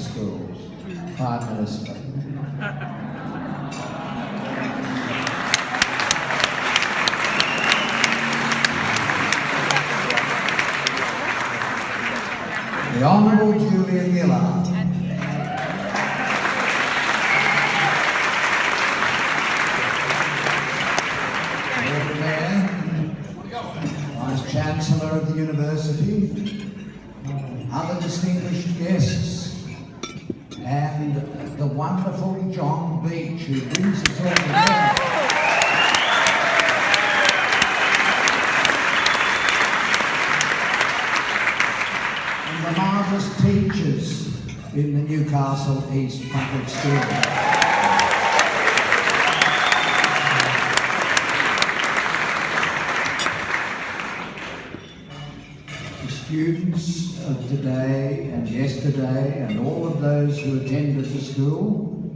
schools. Prime Minister. The Hon Julia Gillard. Lord Mayor, Vice Chancellor of the University, other distinguished guests, and the wonderful John Beach, who brings us all together. And the marvellous teachers in the Newcastle East Public School. Students of today and yesterday and all of those who attended the school,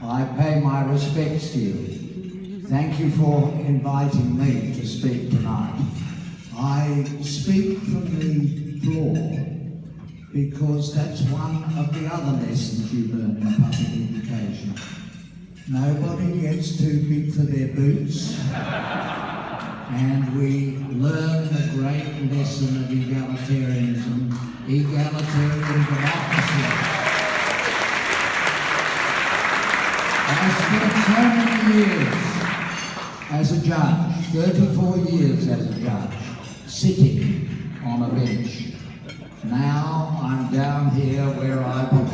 I pay my respects to you. Thank you for inviting me to speak tonight. I speak from the floor because that's one of the other lessons you learn in public education. Nobody gets too big for their boots. And we learn the great lesson of egalitarianism, egalitarian democracy. I spent so many years as a judge, 34 years as a judge, sitting on a bench. Now I'm down here where I belong.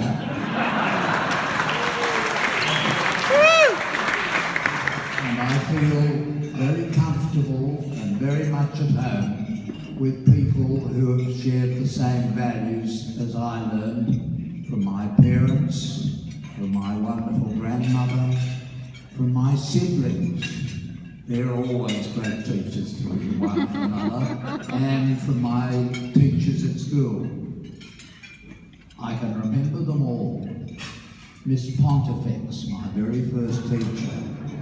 And I feel very comfortable and very much at home with people who have shared the same values as I learned from my parents, from my wonderful grandmother, from my siblings. They're always great teachers to one another, and from my teachers at school. I can remember them all. Miss Pontifex, my very first teacher,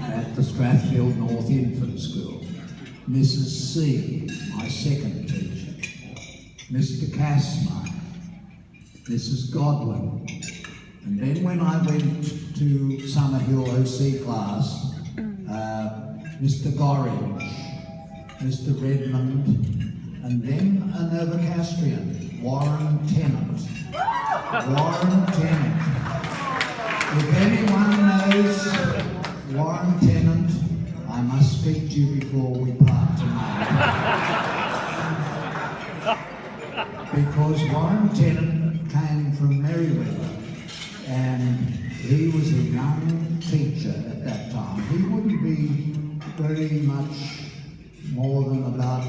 at the Strathfield North Infant School. Mrs. C, my second teacher. Mr. Casma, Mrs. Godwin. And then when I went to Summerhill OC class, Mr. Gorringe, Mr. Redmond, and then a Novocastrian, Warren Tennant. Warren Tennant. If anyone knows Warren Tennant, I must speak to you before we part tonight. Because Warren Tennant came from Merriweather, and he was a young teacher at that time. He wouldn't be very much more than about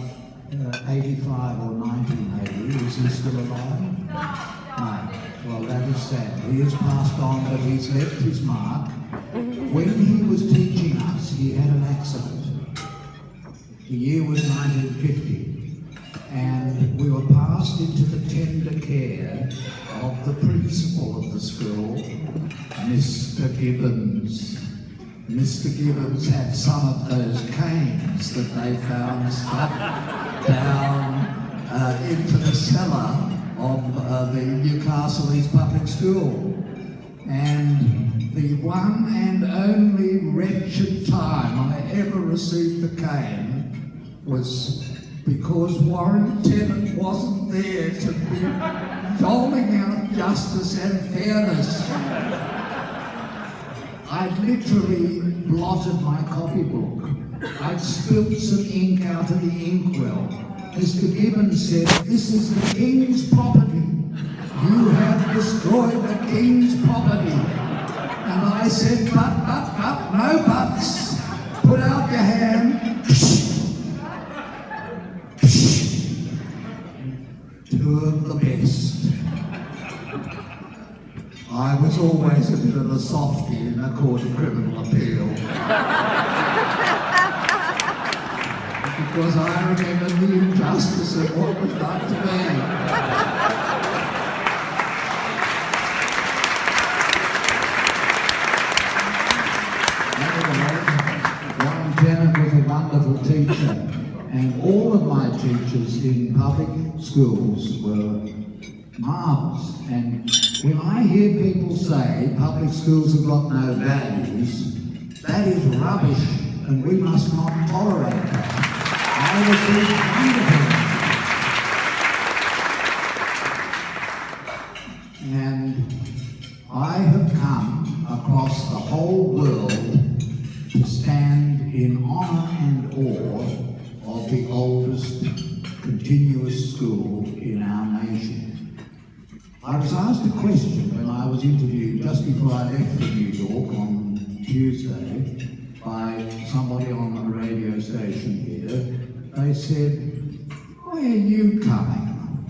85 or 90 maybe. Is he still alive? No. Well, that is sad. He has passed on, but he's left his mark. When he was teaching us, he had an accident. The year was 1950, and we were passed into the tender care of the principal of the school, Mr. Gibbons. Mr. Gibbons had some of those canes that they found stuffed down into the cellar of the Newcastle East Public School. And the one and only wretched time I ever received the cane was because Warren Tennant wasn't there to be doling out justice and fairness. I'd literally blotted my copybook. I'd spilled some ink out of the inkwell. Mr. Gibbons said, "This is the King's property. You have destroyed the King's property." And I said, but, no buts. Put out your hand. Two of the best. I was always a bit of a softie in a court of criminal appeal. Because I remember the injustice of what was done to me. Warren Tennant was a wonderful teacher, and all of my teachers in public schools were marvellous. And When I hear people say public schools have got no values, that is rubbish, and we must not tolerate that. I was wonderful. And I have come across the whole world to stand in honour and awe of the oldest continuous school in our nation. I was asked a question when I was interviewed just before I left for New York on Tuesday by somebody on the radio station here. They said, "Where are you coming?"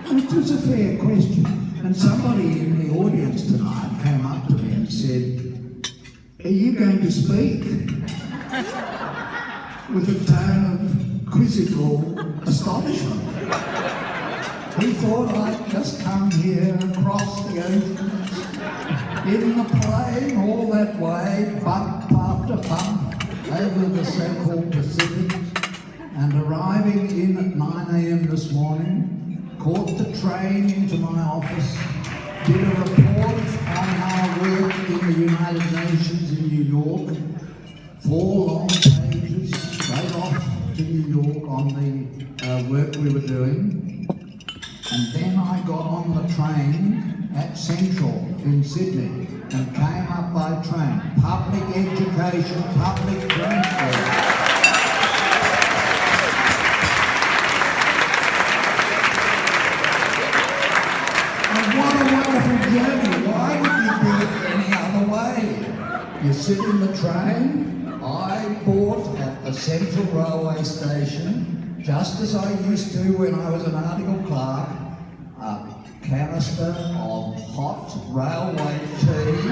And it was a fair question. And somebody in the audience tonight came up to me and said, "Are you going to speak?" with a tone of quizzical astonishment. He thought I'd just come here across the oceans, in the plane all that way, bump after bump, over the so-called Pacific, and arriving in at 9 a.m. this morning, caught the train into my office, did a report on our work in the United Nations in New York, 4 long pages, straight off to New York on the work we were doing. And then I got on the train at Central in Sydney and came up by train. Public education, public transport. And what a wonderful journey. Why would you do it any other way? You sit in the train. I bought at the Central Railway Station, just as I used to when I was an article clerk, a canister of hot railway tea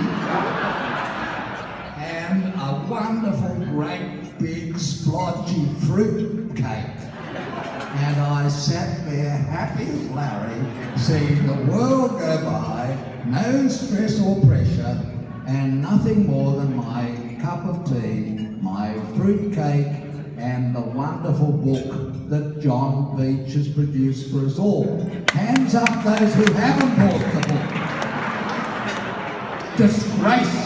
and a wonderful great big splodgy fruit cake. And I sat there happy as Larry, seeing the world go by, no stress or pressure, and nothing more than my cup of tea, my fruit cake, and the wonderful book that John Beach has produced for us all. Hands up those who haven't bought the book. Disgrace.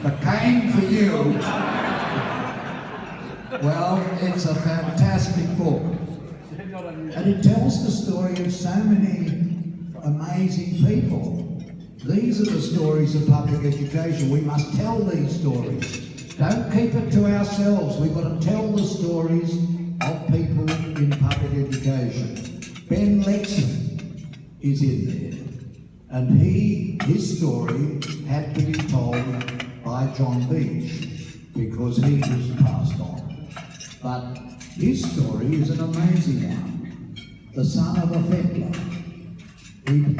The cane for you. Well, it's a fantastic book. And it tells the story of so many amazing people. These are the stories of public education. We must tell these stories. Don't keep it to ourselves. We've got to tell the stories of people in public education. Ben Lexon is in there. And his story had to be told by John Beach because he was passed on. But his story is an amazing one. The son of a fettler. He'd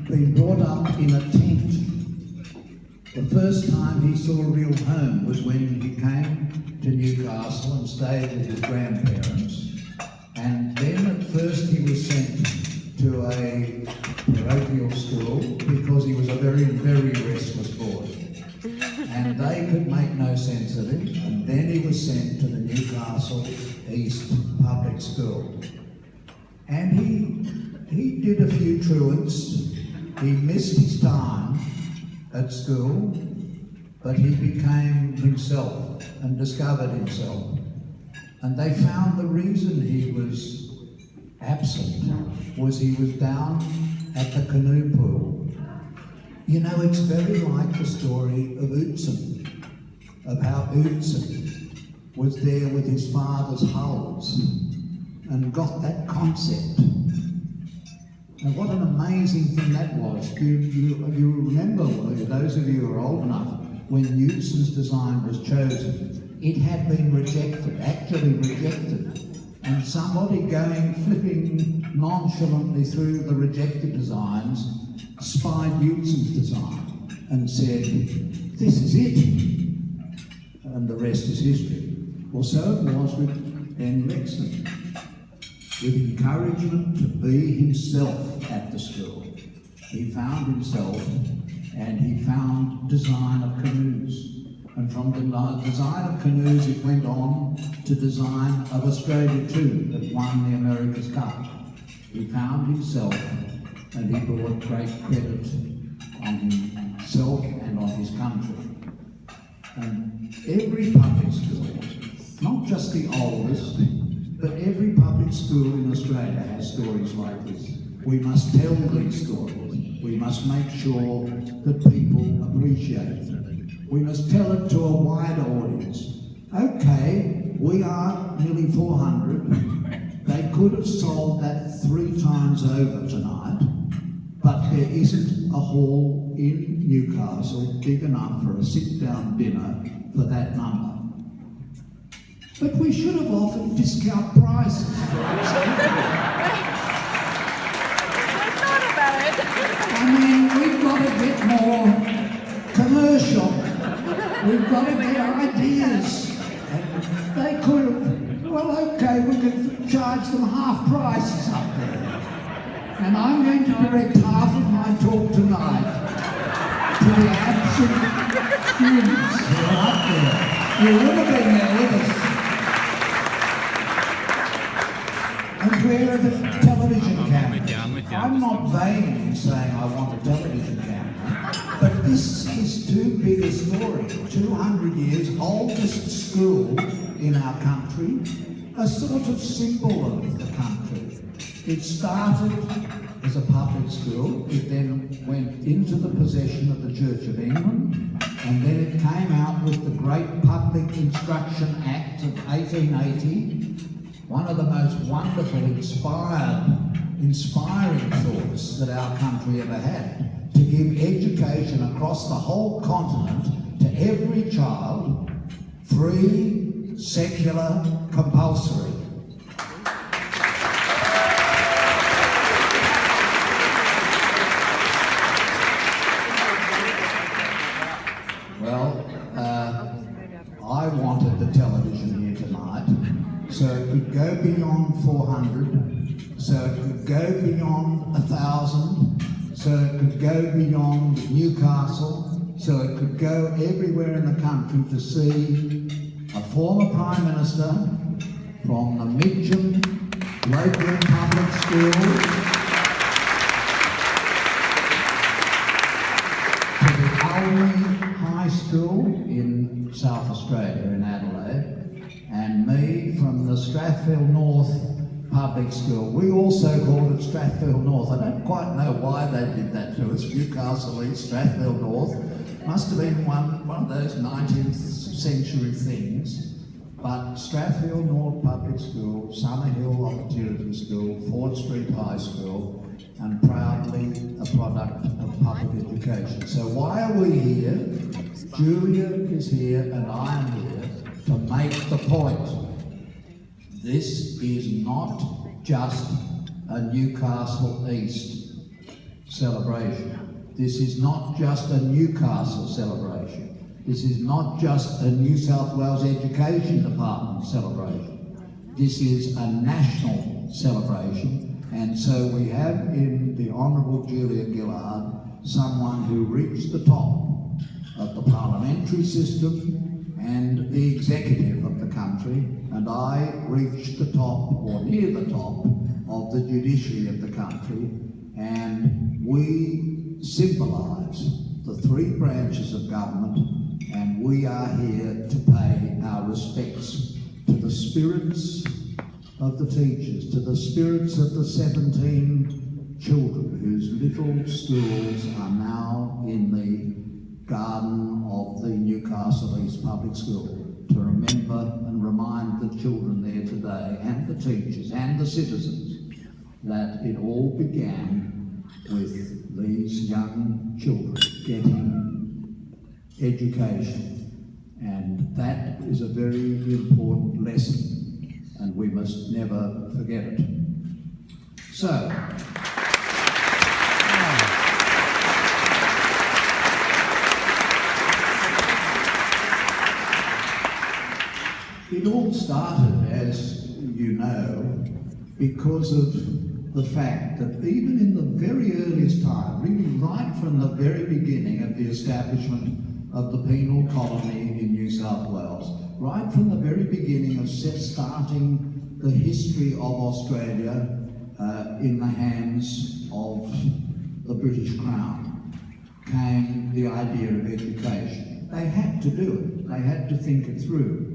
been brought up in a tent. The first time he saw a real home was when he came to Newcastle and stayed with his grandparents. And then at first he was sent to a parochial school because he was a very, very restless boy. And they could make no sense of him. And then he was sent to the Newcastle East Public School. And he did a few truants. He missed his time at school, but he became himself and discovered himself. And they found the reason he was absent was he was down at the canoe pool. You know, it's very like the story of Utzon, of how Utzon was there with his father's hulls and got that concept. And what an amazing thing that was. You remember, those of you who are old enough, when Utzon's design was chosen, it had been rejected, actually rejected. And somebody flipping nonchalantly through the rejected designs, spied Utzon's design and said, "This is it." And the rest is history. Well, so it was with Ben Lexon. With encouragement to be himself at the school. He found himself and he found design of canoes. And from the design of canoes it went on to design of Australia too, that won the America's Cup. He found himself and he brought great credit on himself and on his country. And every public school, not just the oldest, but every public school in Australia has stories like this. We must tell these stories. We must make sure that people appreciate them. We must tell it to a wider audience. Okay, we are nearly 400. They could have sold that 3 times over tonight, but there isn't a hall in Newcastle big enough for a sit-down dinner for that number. But we should have offered discount prices for I mean, we've got to get more commercial. We've got to get ideas. And they could have, well, okay, we could charge them half prices up there. And I'm going to direct half of my talk tonight to the absent students who are up there. You would have been there with us. And where are the television cameras? I'm not vain in saying I want a television camera, but this is too big a story. 200 years, oldest school in our country, a sort of symbol of the country. It started as a public school, it then went into the possession of the Church of England, and then it came out with the Great Public Instruction Act of 1880, one of the most wonderful, inspiring thoughts that our country ever had, to give education across the whole continent to every child, free, secular, compulsory. Well, I wanted the television here tonight, so it could go beyond 400, so it could go beyond 1,000, so it could go beyond Newcastle, so it could go everywhere in the country to see a former Prime Minister from the Mitcham local public school to the Albury High School in South Australia, in Adelaide, and me from the Strathfield North Public School. We also called it Strathfield North. I don't quite know why they did that to us. Newcastle East, Strathfield North. Must have been one of those 19th century things. But Strathfield North Public School, Summerhill Opportunity School, Ford Street High School, and proudly a product of public education. So why are we here? Julia is here and I am here to make the point. This is not just a Newcastle East celebration. This is not just a Newcastle celebration. This is not just a New South Wales Education Department celebration. This is a national celebration. And so we have in the Honourable Julia Gillard someone who reached the top of the parliamentary system and the executive of the country, and I reached the top, or near the top, of the judiciary of the country, and we symbolise the 3 branches of government, and we are here to pay our respects to the spirits of the teachers, to the spirits of the 17 children whose little schools are now in the garden of the Newcastle East Public School, to remember and remind the children there today, and the teachers and the citizens, that it all began with these young children getting education, and that is a very important lesson, and we must never forget it. So, it all started, as you know, because of the fact that even in the very earliest time, really right from the very beginning of the establishment of the penal colony in New South Wales, right from the very beginning of starting the history of Australia, in the hands of the British Crown came the idea of education. They had to do it, they had to think it through,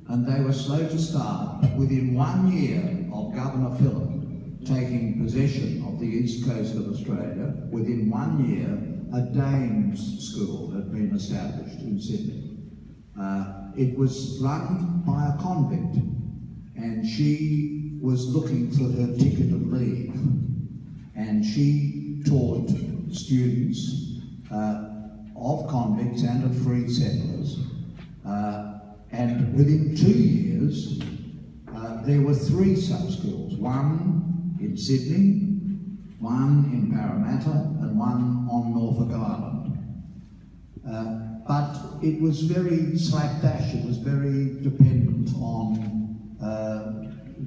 and they were slow to start. Within 1 year of Governor Phillip taking possession of the east coast of Australia, within 1 year, a dames school had been established in Sydney. It was run by a convict, and she was looking for her ticket of leave, and she taught students of convicts and of free settlers, and within 2 years there were 3 such schools, one in Sydney, one in Parramatta, and one on Norfolk Island. But it was very slapdash, it was very dependent on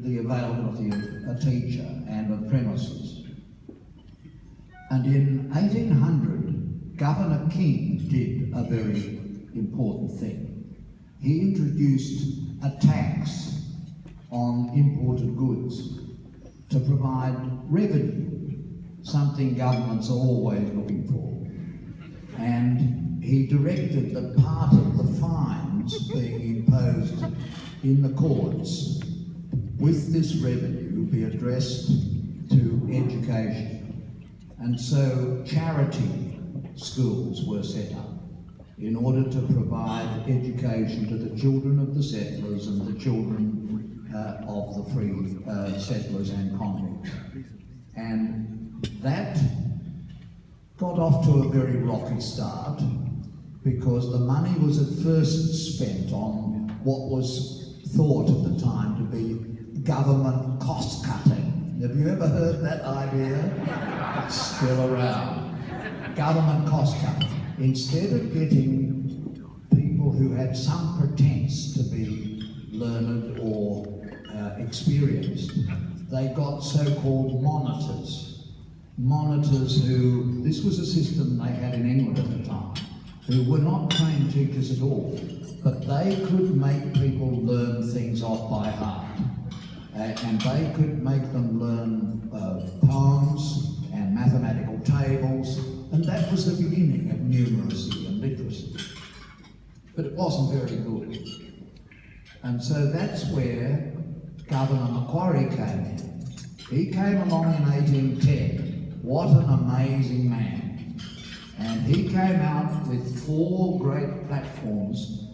the availability of a teacher and of premises. And in 1800, Governor King did a very important thing. He introduced a tax on imported goods to provide revenue, something governments are always looking for. And he directed that part of the fines being imposed in the courts with this revenue be addressed to education. And so charity schools were set up in order to provide education to the children of the settlers and the children of the free settlers and convicts. And that got off to a very rocky start, because the money was at first spent on what was thought at the time to be government cost cutting. Have you ever heard that idea? It's still around. Government cost cutting. Instead of getting people who had some pretense to be learned or experienced, they got so-called monitors. Monitors who, this was a system they had in England at the time, who were not trained teachers at all, but they could make people learn things off by heart. And they could make them learn poems and mathematical tables, and that was the beginning of numeracy and literacy. But it wasn't very good. And so that's where Governor Macquarie came in. He came along in 1810. What an amazing man. And he came out with 4 great platforms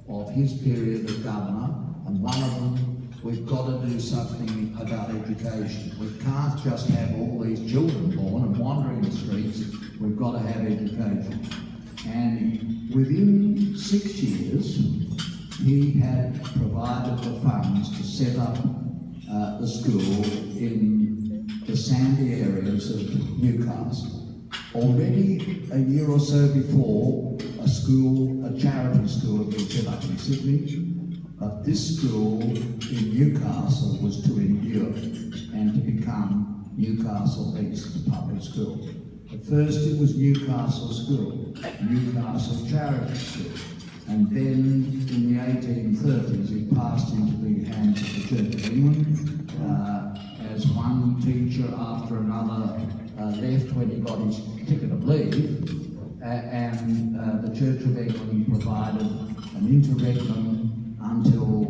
of his period as governor, and one of them, we've got to do something about education. We can't just have all these children born and wandering the streets, we've got to have education. And within 6 years, he had provided the funds to set up the school in the sandy areas of Newcastle. Already a year or so before, a charity school had been set up in Sydney, but this school in Newcastle was to endure and to become Newcastle East Public School. At first it was Newcastle School, Newcastle Charity School, and then in the 1830s it passed into the hands of the Church of England as one teacher after another left when he got his ticket of leave, and the Church of England provided an interregnum until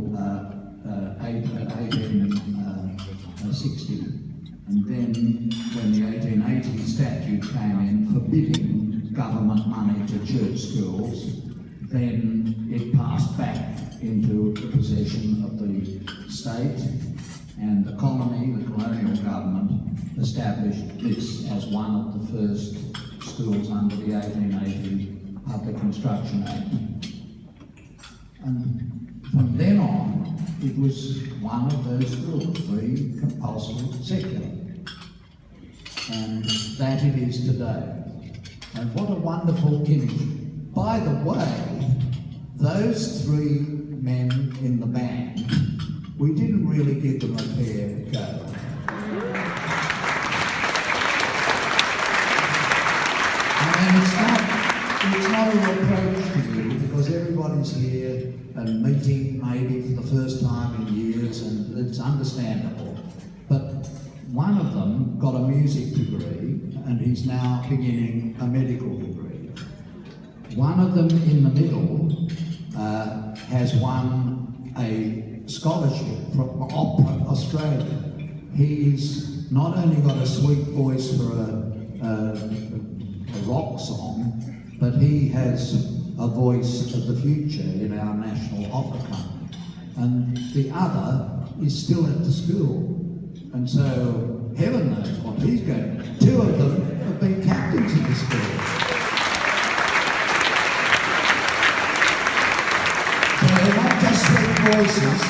1860. And then when the 1880 statute came in forbidding government money to church schools, then it passed back into the possession of the state, and the colony, the colonial government, established this as one of the first schools under the 1880 Public Instruction Act. And from then on, it was one of those schools, free, compulsory, secular. And that it is today. And what a wonderful image. By the way, those 3 men in the band, we didn't really give them a fair go. And it's not a reproach to you, because everybody's here and meeting maybe for the first time in years, and it's understandable. But one of them got a music degree and he's now beginning a medical degree. One of them in the middle has won a scholarship from Opera Australia. He's not only got a sweet voice for a rock song, but he has a voice of the future in our national opera company. And the other is still at the school. And so heaven knows what he's going to do. Two of them have been captains of the school. So they're not just sweet voices,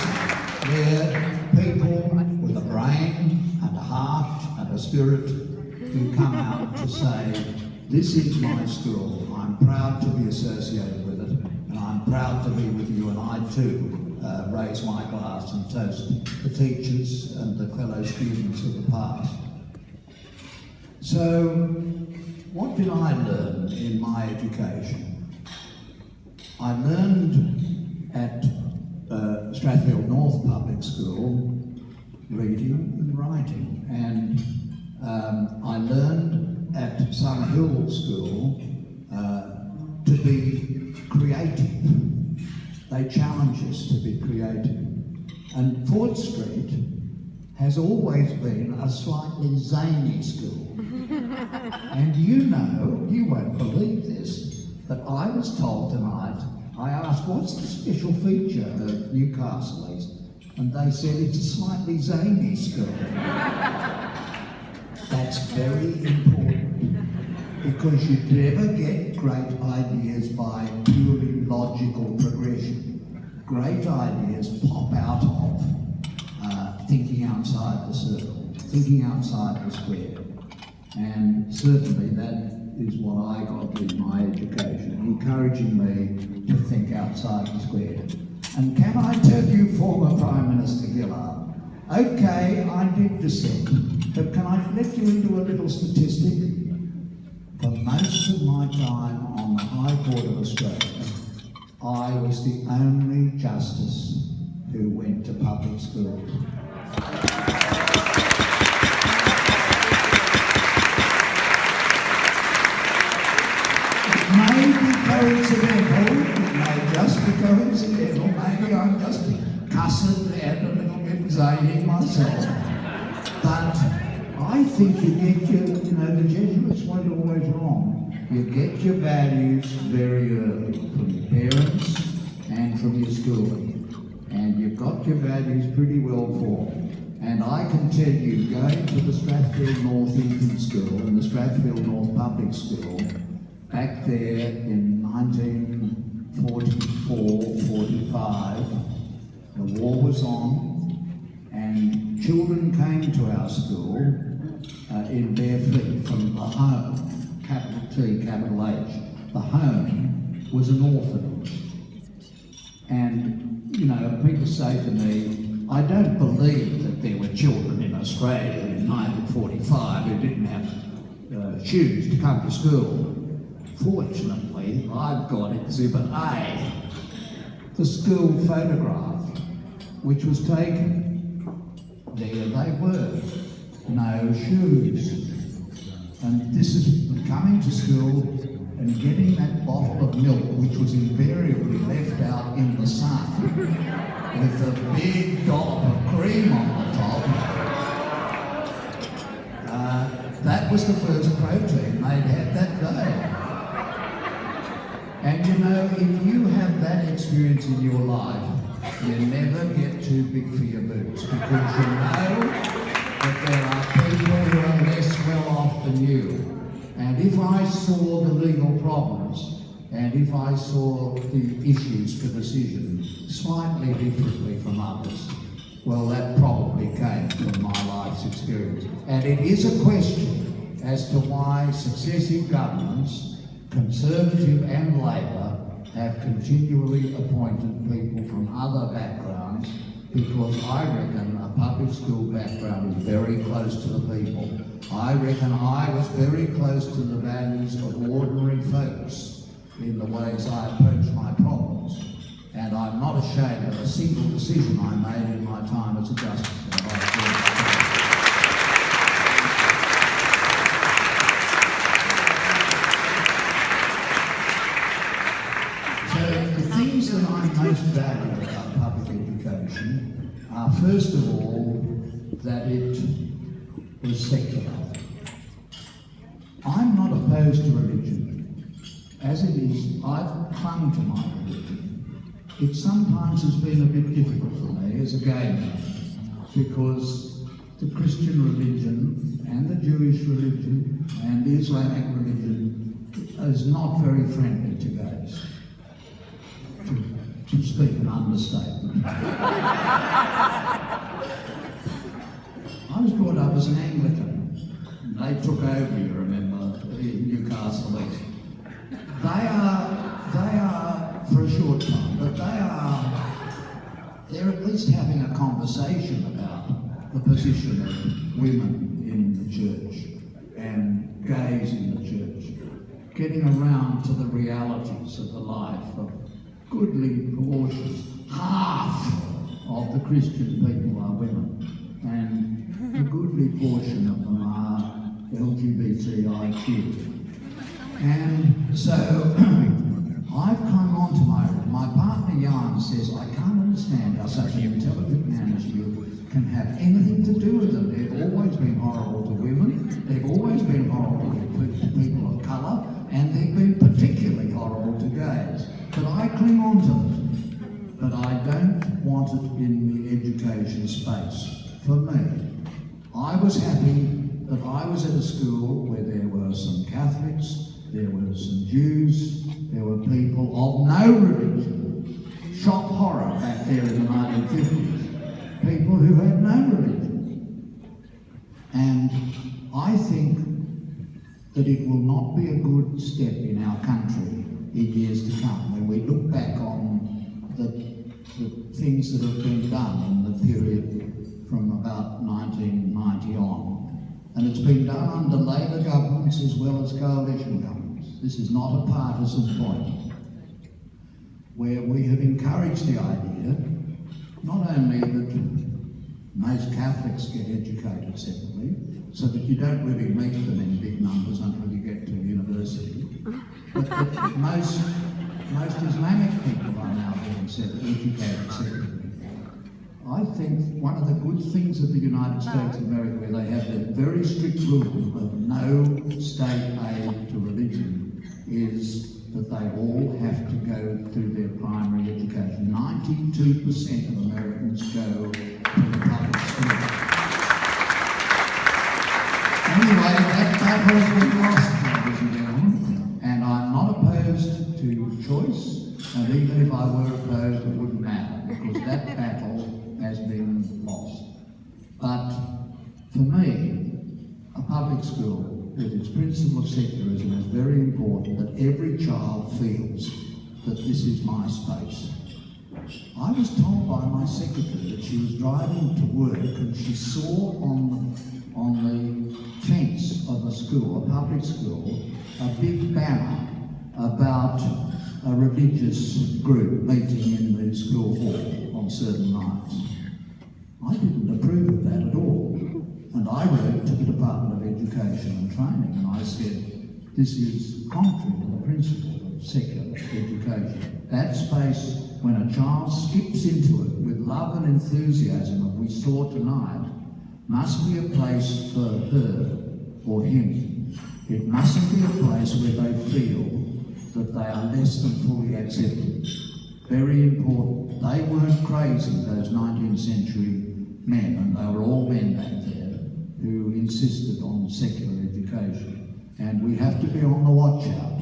they're people with a brain and a heart and a spirit who come out to say, this is my school, I'm proud to be associated with it, and I'm proud to be with you, and I too raise my glass and toast the teachers and the fellow students of the past. So, what did I learn in my education? I learned at Strathfield North Public School reading and writing, and I learned at Summer Hill School to be creative. They challenge us to be creative. And Ford Street has always been a slightly zany school. And you know, you won't believe this, but I was told tonight, I asked, what's the special feature of Newcastle is? And they said, it's a slightly zany school. That's very important, because you never get great ideas by purely logical progression. Great ideas pop out of thinking outside the circle, thinking outside the square. And certainly that is what I got in my education, encouraging me to think outside the square. And can I tell you, former Prime Minister Gillard, okay, I did dissent, but can I let you into a little statistic? For most of my time on the High Court of Australia, I was the only justice who went to public schools. It may be coincidental, it may just be coincidental, maybe I'm just cussing and a little bit zany myself. But I think you get the Jesuits weren't always wrong. You get your values very early from your parents and from your schooling. And you've got your values pretty well formed. And I can tell you, going to the Strathfield North Infant School and the Strathfield North Public School, back there in 1944-45, the war was on, and children came to our school in bare feet from the home, capital T, capital H. The home was an orphanage. And, you know, people say to me, I don't believe that there were children in Australia in 1945 who didn't have shoes to come to school. Fortunately, I've got Exhibit A, the school photograph, which was taken. There they were, no shoes. And this is coming to school and getting that bottle of milk, which was invariably left out in the sun, with a big dollop of cream on the top. That was the first protein they'd had that day. And you know, if you have that experience in your life, you never get too big for your boots, because you know that there are people who are less well off than you. And if I saw the legal problems, and if I saw the issues for decision slightly differently from others, well, that probably came from my life's experience. And it is a question as to why successive governments, Conservative and Labor, have continually appointed people from other backgrounds, because I reckon a public school background is very close to the people. I reckon I was very close to the values of ordinary folks in the ways I approach my problems. And I'm not ashamed of a single decision I made in my time as a justice. First of all, that it was secular. I'm not opposed to religion. As it is, I've clung to my religion. It sometimes has been a bit difficult for me as a gay man, because the Christian religion and the Jewish religion and the Islamic religion is not very friendly to gays, to speak an understatement. I was brought up as an Anglican. They took over, you remember, in Newcastle. They are for a short time, but they're at least having a conversation about the position of women in the church and gays in the church, getting around to the realities of the life of goodly proportions. Half of the Christian people are women, and a goodly portion of them are LGBTIQ. And so I've come on to my partner Jan says, I can't understand how such an intelligent man as you can have anything to do with them. They've always been horrible to women, they've always been horrible to people of colour, and they've been particularly horrible to gays. But I cling on to it, but I don't want it in the education space. For me, I was happy that I was at a school where there were some Catholics, there were some Jews, there were people of no religion. Shock horror back there in the 1950s. People who had no religion. And I think that it will not be a good step in our country in years to come when we look back on the things that have been done in the period from about 1990 on. And it's been done under Labor governments as well as coalition governments. This is not a partisan point, where we have encouraged the idea not only that most Catholics get educated separately, so that you don't really meet them in big numbers until you get to university, but that most Islamic people are now being educated separately. I think one of the good things of the United States of America, where they have that very strict rule of no state aid to religion, is that they all have to go through their primary education. 92% of Americans go to the public school. Anyway, that battle has been lost, ladies and gentlemen, and I'm not opposed to choice, and even if I were opposed, it wouldn't matter, because that battle has been lost. But for me, a public school with its principle of secularism is very important, that every child feels that this is my space. I was told by my secretary that she was driving to work and she saw on the fence of a school, a public school, a big banner about a religious group meeting in the school hall on certain nights. I didn't approve of that at all. And I wrote to the Department of Education and Training and I said, this is contrary to the principle of secular education. That space, when a child skips into it with love and enthusiasm, as we saw tonight, must be a place for her or him. It mustn't be a place where they feel that they are less than fully accepted. Very important. They weren't crazy, those 19th century men, and they were all men back there, who insisted on secular education. And we have to be on the watch out,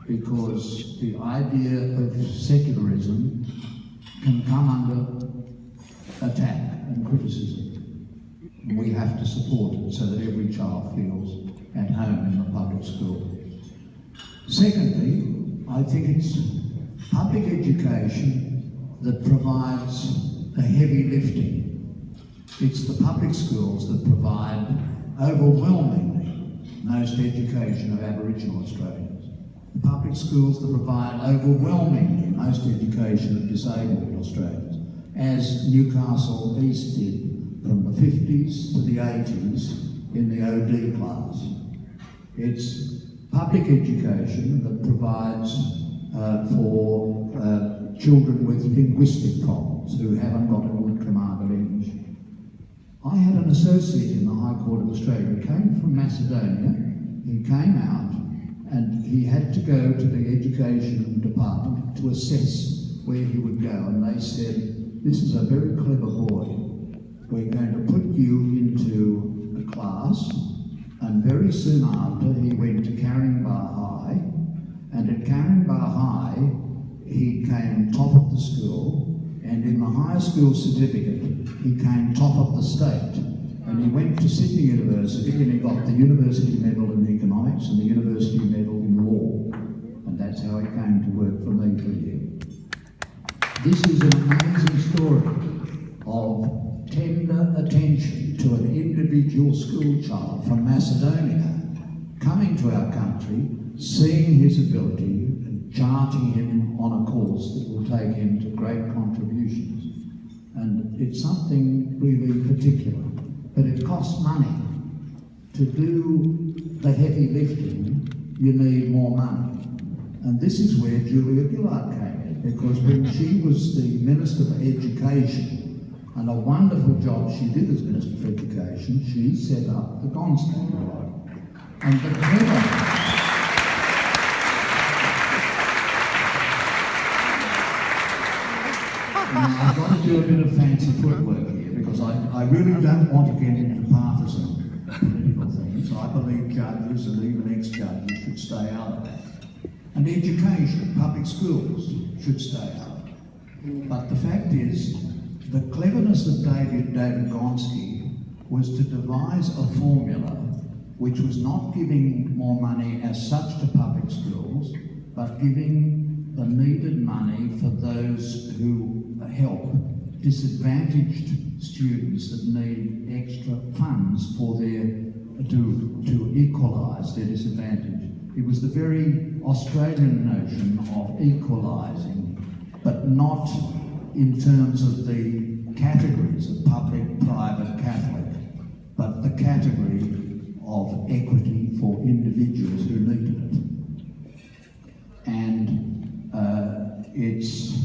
because the idea of secularism can come under attack and criticism. And we have to support it so that every child feels at home in the public school. Secondly, I think it's public education that provides the heavy lifting. It's the public schools that provide overwhelmingly most education of Aboriginal Australians. The public schools that provide overwhelmingly most education of disabled Australians, as Newcastle East did from the 50s to the 80s in the OD class. It's public education that provides for children with linguistic problems who haven't got a good command of English. I had an associate in the High Court of Australia who came from Macedonia. He came out and he had to go to the education department to assess where he would go, and they said, "This is a very clever boy. We're going to put you into a class." And very soon after, he went to Caringbah High, and at Caringbah High, he came top of the school, and in the high school certificate, he came top of the state. And he went to Sydney University, and he got the University Medal in Economics and the University Medal in Law. And that's how he came to work for me for a year. This is an amazing story of tender attention to an individual school child from Macedonia coming to our country, seeing his ability and charting him on a course that will take him to great contributions. And it's something really particular, but it costs money. To do the heavy lifting, you need more money. And this is where Julia Gillard came in, because when she was the Minister for Education, and a wonderful job she did as Minister for Education, she set up the Gonski. And the clever... I've got to do a bit of fancy footwork here, because I really don't want to get into partisan political things. I believe judges and even ex-judges should stay out of that. And education, public schools, should stay out. But the fact is, the cleverness of David Gonski was to devise a formula which was not giving more money as such to public schools, but giving the needed money for those who help disadvantaged students that need extra funds for their to equalise their disadvantage. It was the very Australian notion of equalising, but not in terms of the categories of public, private, Catholic, but the category of equity for individuals who needed it. And it's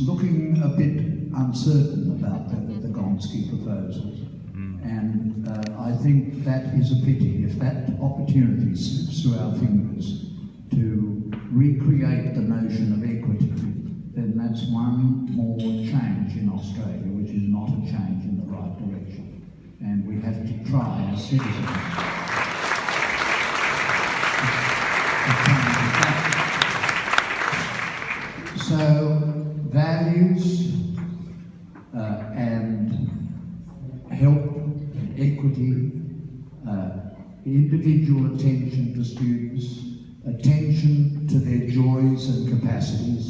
looking a bit uncertain about the Gonski proposals. And I think that is a pity. If that opportunity slips through our fingers to recreate the notion of equity, then that's one more change in Australia, which is not a change in the right direction. And we have to try as citizens to change that. So, values and help, equity, individual attention to students, attention to their joys and capacities,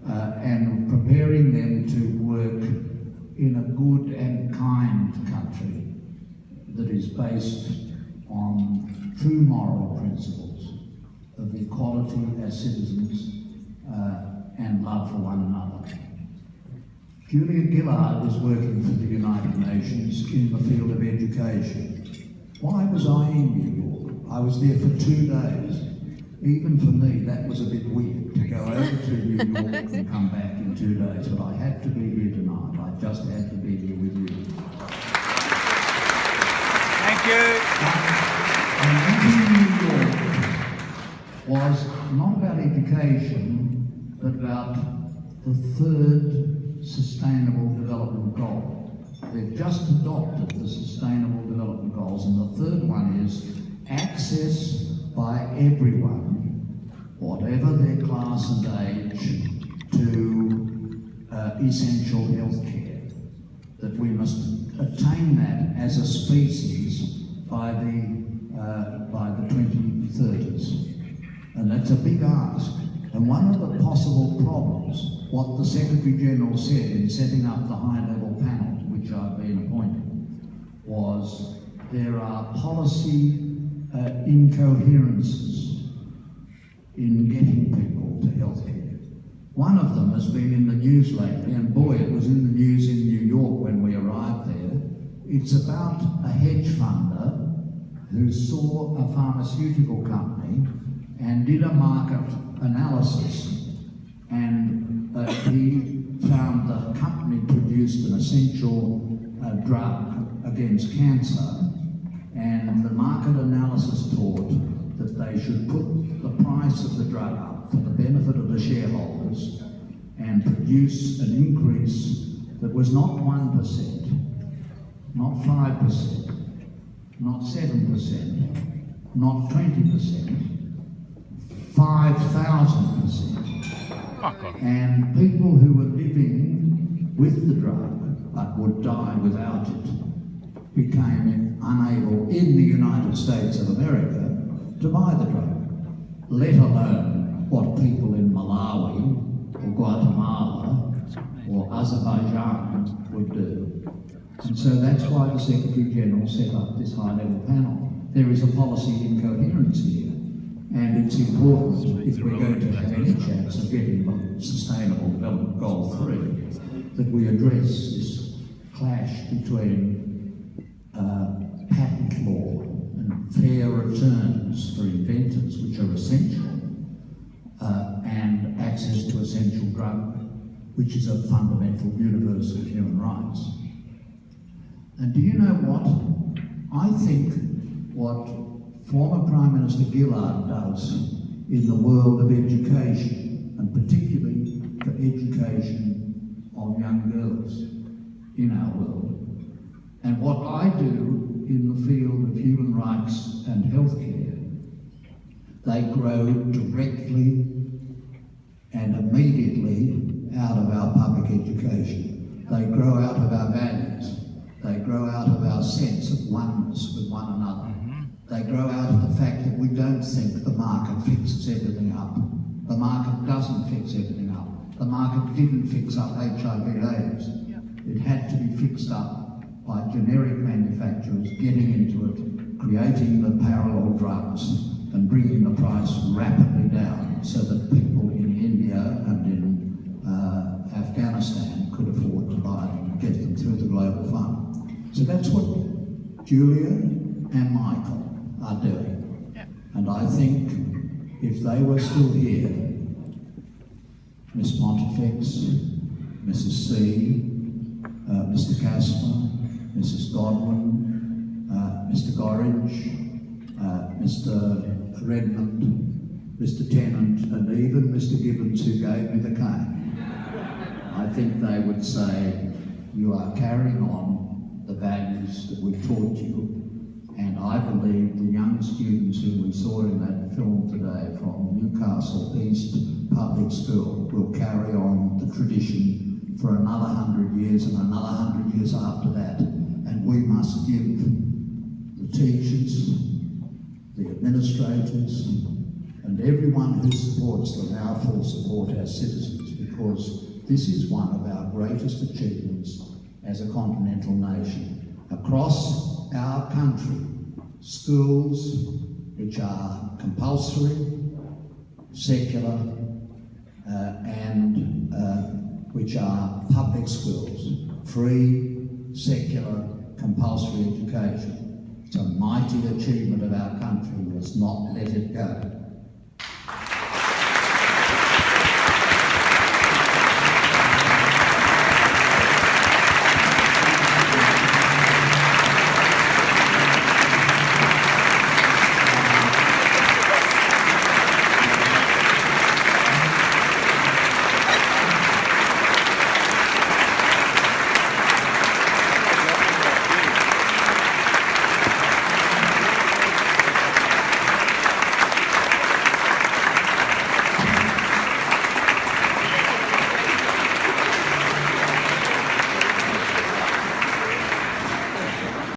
and preparing them to work in a good and kind country that is based on true moral principles of equality as citizens and love for one another. Julia Gillard is working for the United Nations in the field of education. Why was I in New York? I was there for 2 days. Even for me, that was a bit weird to go over to New York and come back in 2 days, but I had to be here tonight. I just had to be here with you. Thank you. And meeting New York was not about education, but about the 3rd Sustainable Development Goal. They've just adopted the Sustainable Development Goals, and the 3rd one is access by everyone, whatever their class and age, to essential health care. That we must attain that as a species by the 2030s. And that's a big ask. And one of the possible problems, what the Secretary-General said in setting up the high-level panel, to which I've been appointed, was there are policy incoherences in getting people to healthcare. One of them has been in the news lately, and boy, it was in the news in New York when we arrived there. It's about a hedge funder who saw a pharmaceutical company and did a market analysis and he found the company produced an essential drug against cancer, and the market analysis taught that they should put the price of the drug up for the benefit of the shareholders and produce an increase that was not 1%, not 5%, not 7%, not 20%, 5,000%. And people who were living with the drug but would die without it became unable in the United States of America to buy the drug, let alone what people in Malawi or Guatemala or Azerbaijan would do. And so that's why the Secretary General set up this high-level panel. There is a policy incoherence here, and it's important, if we're going to have any chance of getting Sustainable Development Goal 3, that we address this clash between patent law and fair returns for inventors, which are essential, and access to essential drug, which is a fundamental universal human rights. And do you know what? I think what former Prime Minister Gillard does in the world of education, and particularly for education of young girls in our world, and what I do in the field of human rights and healthcare, they grow directly and immediately out of our public education. They grow out of our values. They grow out of our sense of oneness with one another. They grow out of the fact that we don't think the market fixes everything up. The market doesn't fix everything up. The market didn't fix up HIV/AIDS. It had to be fixed up by generic manufacturers getting into it, creating the parallel drugs and bringing the price rapidly down so that people in India and in Afghanistan could afford to buy them and get them through the Global Fund. So that's what Julia and Michael are doing. And I think if they were still here, Miss Pontifex, Mrs. C, Mr. Casper, Mrs. Godwin, Mr. Gorringe, Mr. Redmond, Mr. Tennant, and even Mr. Gibbons, who gave me the cane, I think they would say, you are carrying on the values that we taught you. And I believe the young students who we saw in that film today from Newcastle East Public School will carry on the tradition for another 100 years and another 100 years after that. And we must give the teachers, the administrators, and everyone who supports them our full support as citizens, because this is one of our greatest achievements as a continental nation. Across our country, schools which are compulsory, secular, and which are public schools, free, secular, compulsory education. It's a mighty achievement of our country. Let's not let it go.